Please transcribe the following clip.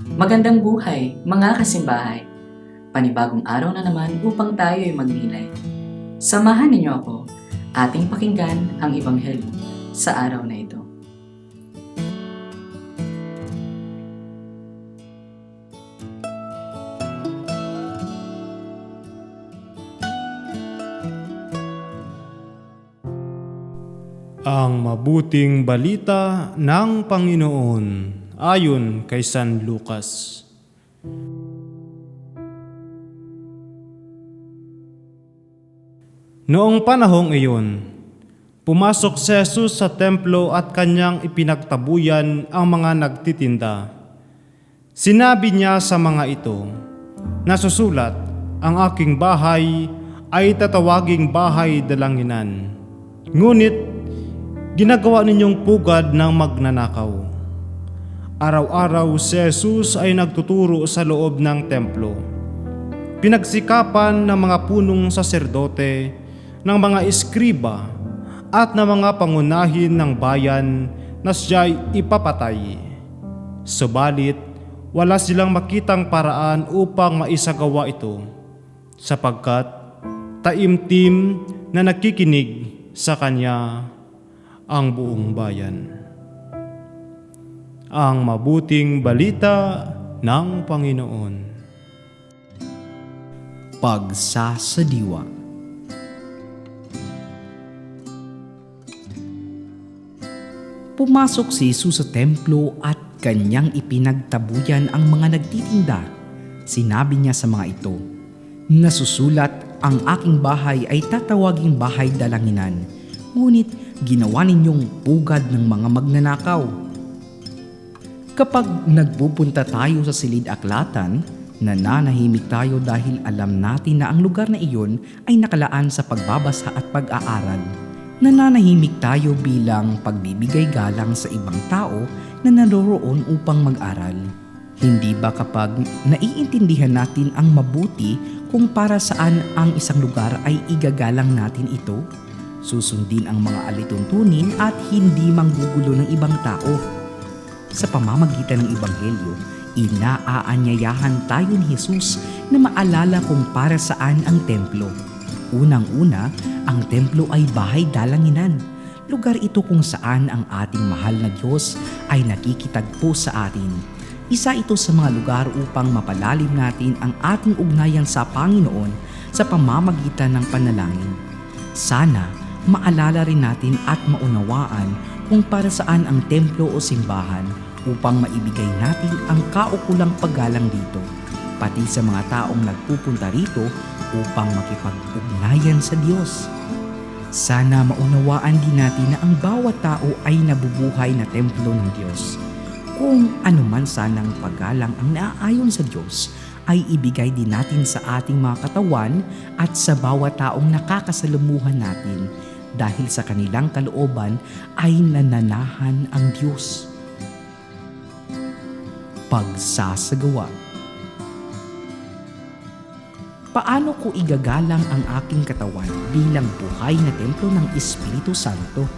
Magandang buhay, mga kasimbahay. Panibagong araw na naman upang tayo ay magnilay. Samahan ninyo ako, ating pakinggan ang Ebanghelyo sa araw na ito. Ang mabuting balita ng Panginoon ayon kay San Lucas. Noong panahong iyon, pumasok si Jesus sa templo at kanyang ipinagtabuyan ang mga nagtitinda. Sinabi niya sa mga ito, "Nasusulat, ang aking bahay ay tatawaging bahay dalanginan. Ngunit ginagawa ninyong pugad ng magnanakaw." Araw-araw si Jesus ay nagtuturo sa loob ng templo. Pinagsikapan ng mga punong saserdote, ng mga eskriba, at ng mga pangunahin ng bayan na siya'y ipapatay. Subalit, wala silang makitang paraan upang maisagawa ito, sapagkat taimtim na nakikinig sa kanya ang buong bayan. Ang mabuting balita ng Panginoon. Pagsasadiwa. Pumasok si Jesus sa templo at kanyang ipinagtabuyan ang mga nagtitinda. Sinabi niya sa mga ito, "Nasusulat, ang aking bahay ay tatawaging bahay dalanginan, ngunit ginawa ninyong pugad ng mga magnanakaw." Kapag nagpupunta tayo sa silid-aklatan, nananahimik tayo dahil alam natin na ang lugar na iyon ay nakalaan sa pagbabasa at pag-aaral. Nananahimik tayo bilang pagbibigay galang sa ibang tao na naroroon upang mag-aral. Hindi ba kapag naiintindihan natin ang mabuti kung para saan ang isang lugar ay igagalang natin ito? Susundin ang mga alituntunin at hindi manggugulo ng ibang tao. Sa pamamagitan ng Ebanghelyo, inaaanyayahan tayo ni Jesus na maalala kung para saan ang templo. Unang-una, ang templo ay bahay dalanginan. Lugar ito kung saan ang ating mahal na Diyos ay nakikitagpo sa atin. Isa ito sa mga lugar upang mapalalim natin ang ating ugnayan sa Panginoon sa pamamagitan ng panalangin. Sana maalala rin natin at maunawaan kung para saan ang templo o simbahan upang maibigay natin ang kaukulang paggalang dito, pati sa mga taong nagpupunta rito upang makipag-ugnayan sa Diyos. Sana maunawaan din natin na ang bawat tao ay nabubuhay na templo ng Diyos. Kung anuman sanang paggalang ang naaayon sa Diyos, ay ibigay din natin sa ating mga katawan at sa bawat taong nakakasalamuhan natin dahil sa kanilang kalooban ay nananahan ang Diyos. Pagsasagawa. Paano ko igagalang ang aking katawan bilang buhay na templo ng Espiritu Santo?